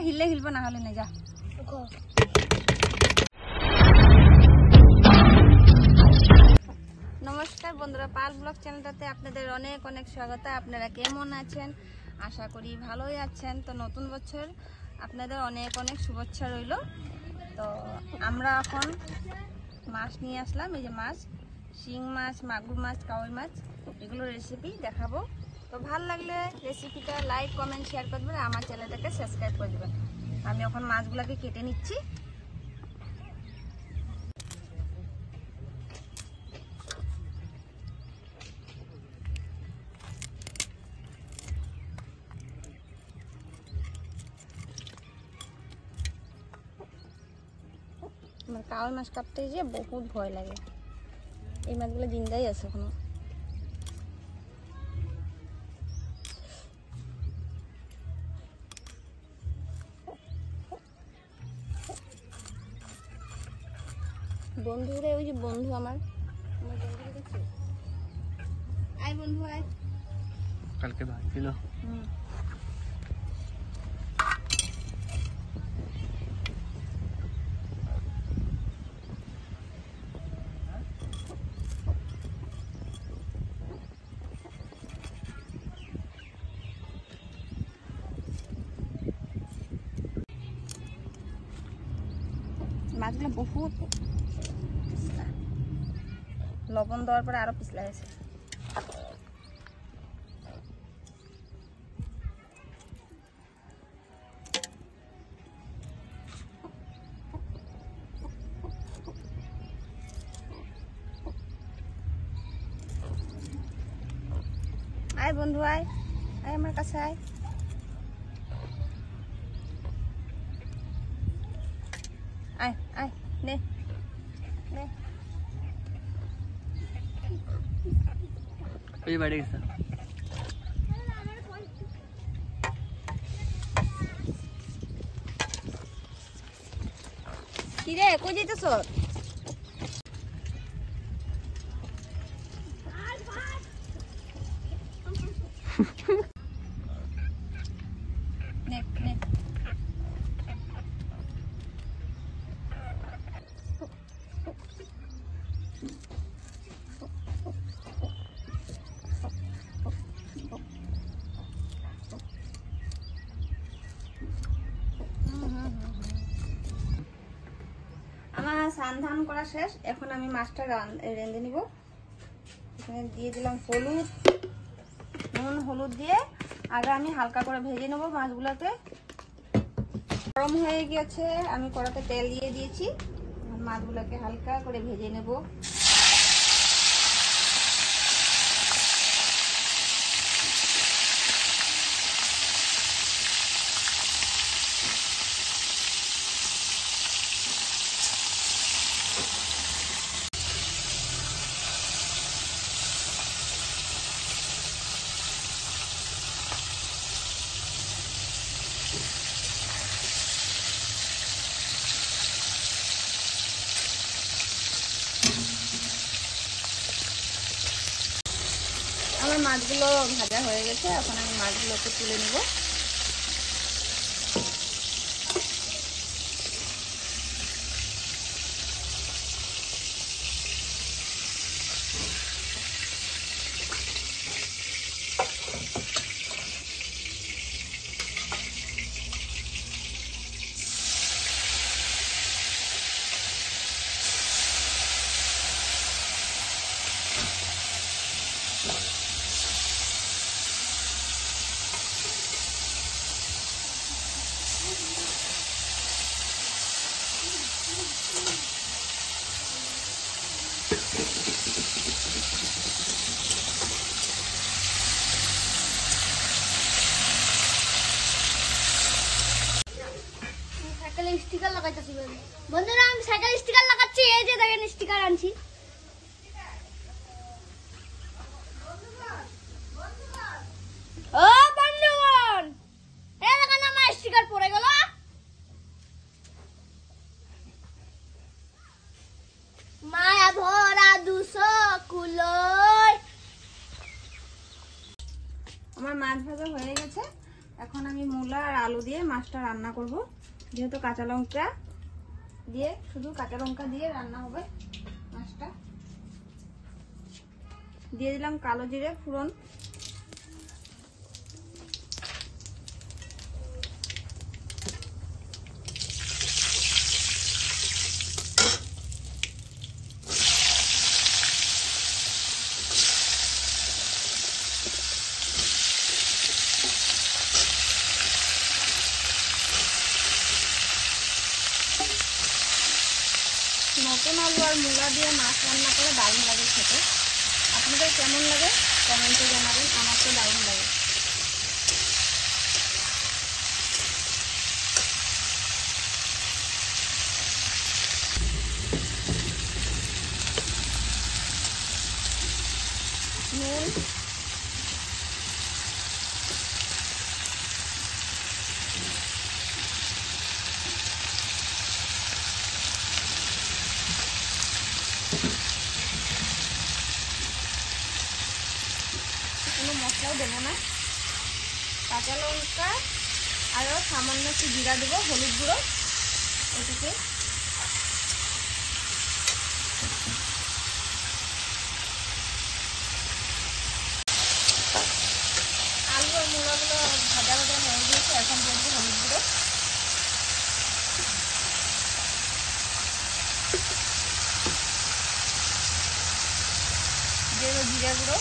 হিললে হিলবো না হলে না যা। নমস্কার বন্ধুরা, পাল ব্লগ চ্যানেলটাতে আপনাদের অনেক অনেক স্বাগত। আপনারা কেমন আছেন? আশা করি ভালোই আছেন। তো নতুন বছর আপনাদের অনেক অনেক শুভেচ্ছা রইল। তো আমরা এখন মাছ নিয়ে আসলাম। এই যে মাছ, শিং মাছ, মাগুর মাছ, কাউই মাছ, এগুলো রেসিপি দেখাবো। তো ভালো লাগলে রেসিপিটা লাইক, কমেন্ট, শেয়ার করবেন, আমার চ্যানেলটাকে সাবস্ক্রাইব করে দেবেন। আমি এখন মাছগুলোকে কেটে নিচ্ছি। আমার কাউই মাছ কাটতে গিয়ে বহুত ভয় লাগে। এই মাছগুলো জিন্দাই আছে এখনো। বন্ধুরে, ওই যে বন্ধু আমার বন্ধুকে দেখছি। আয় বন্ধু আয়। কালকে ভাত ছিল। মাছগুলো বহুত লবণ দেওয়ার পরে আরো পিছলা গেছে। আয় বন্ধু আয়, আয় আমার কাছে আয়। আয় আয়, নে নে। ওই বাড়ি গেছে। কি রে, কই যাইতেছ? নে নে। আমার স্নান ধান করা শেষ। এখন আমি মাছটা রেঁধে নিব। এখানে দিয়ে দিলাম হলুদ, নুন, হলুদ দিয়ে আগে আমি হালকা করে ভেজে নেবো মাছগুলোকে। গরম হয়ে গেছে, আমি কড়াতে তেল দিয়ে দিয়েছি। মাছগুলোকে হালকা করে ভেজে নেব। আমার মাছগুলো ভাজা হয়ে গেছে, এখন আমি মাছগুলোকে তুলে নেব। সাইকেলে স্টিকার লাগাইতেছি বন্ধুরা, আমি সাইকেল স্টিকার লাগাচ্ছি। এই যে দেখেন স্টিকার আনছি। ও বন্ধুগণ, এই দেখেন আমার স্টিকার পড়ে গেল। মায়া ভরা দুশো কুলোয়। আমার মাছ ভাজা হয়ে গেছে, এখন আমি মূলা আর আলু দিয়ে মাছটা রান্না করব, যেহেতু কাঁচা লঙ্কা দিয়ে, শুধু কাঁচা লঙ্কা দিয়ে রান্না হবে মাছটা। দিয়ে দিলাম কালো জিরে ফোড়ন, নতুন আলু আর মূলা দিয়ে মাছ রান্না করে দারুণ লাগে খেতে। আপনাদের কেমন লাগে কমেন্টে জানাবেন, আমার তো দারুণ লাগে। নুন, কোনো মশলাও দেবো না, কাঁচা লঙ্কা আরও সামান্য একটু জিরা দেবো, হলুদ গুঁড়ো এটুকু। আলু আর মূলাগুলো ভাজা ভাজা হয়ে গিয়েছে, এখন দিয়ে দেবো হলুদ গুঁড়ো, দিয়ে দেবো জিরা গুঁড়ো,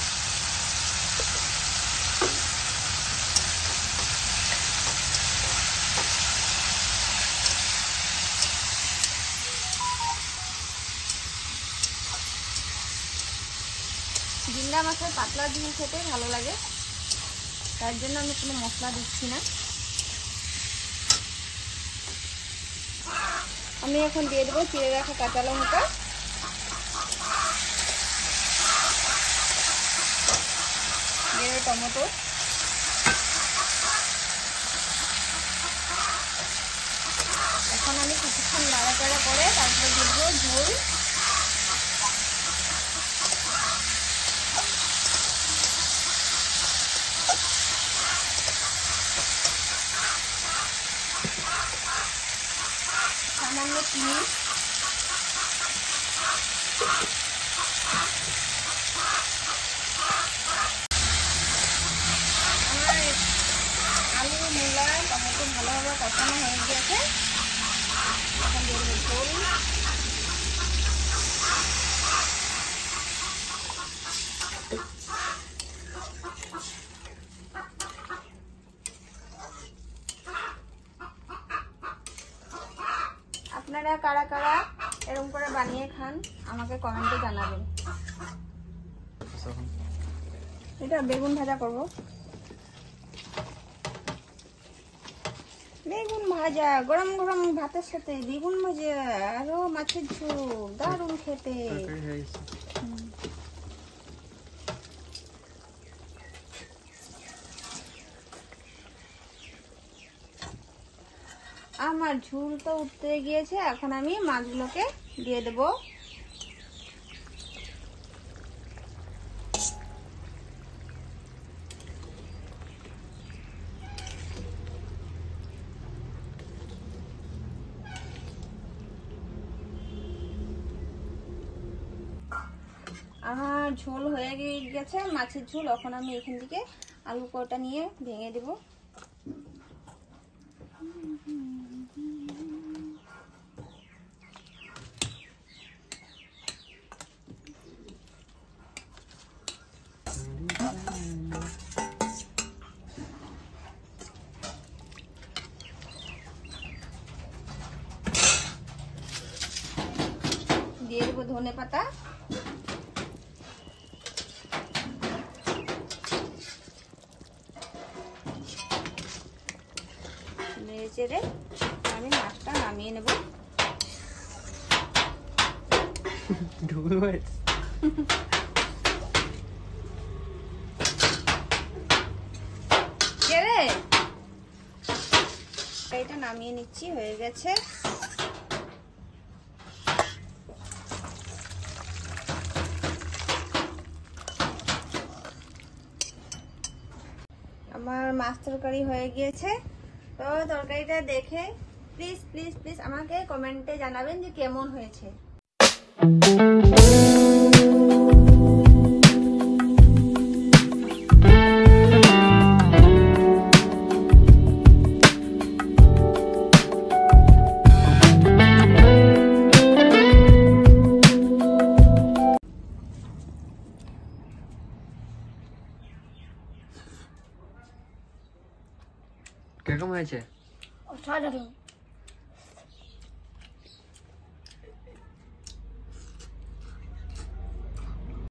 জিন্দা মাছের পাতলা ঝোল খেতে ভালো লাগে, তার জন্য আমি কোনো মশলা দিচ্ছি না। আমি এখন দিয়ে দেবো চিড়ে রাখা কাঁচা লঙ্কা, দিয়ে দেবো টমেটো, এখন আমি কিছুক্ষণ নাড়াচাড়া করে তারপরে দিয়ে দেবো ঝোল। সামান্য চিনি, আমার আলু মূলা টমেটো ভালোভাবে কষানো হয়ে গিয়েছে, এখন দিয়ে দেবো ঝোল। আপনারা কারা কারা এরকম করে বানিয়ে খান আমাকে কমেন্টে জানাবেন। এটা বেগুন ভাজা করব, বেগুন ভাজা গরম গরম ভাতের সাথে বেগুন ভাজা আরো মাছের ঝোল, দারুণ খেতে। আমার ঝোল তো উঠতে গিয়েছে, এখন আমি মাছগুলোকে দিয়ে দেব। আমার ঝোল হয়ে গেছে মাছের ঝোল, এখন আমি এখান থেকে আলু কটা নিয়ে ভেঙে দেব। দিয়ে দেবো ধনে পাতা, নেড়ে চেড়ে আমি মাছটা নামিয়ে নেব। এটা নামিয়ে নিচ্ছি, হয়ে গেছে। আমার মাছ তরকারি হয়ে গিয়েছে। তো তরকারিটা দেখে প্লিজ প্লিজ প্লিজ আমাকে কমেন্টে জানাবেন যে কেমন হয়েছে। কিরকম হয়েছে? অসাধারণ।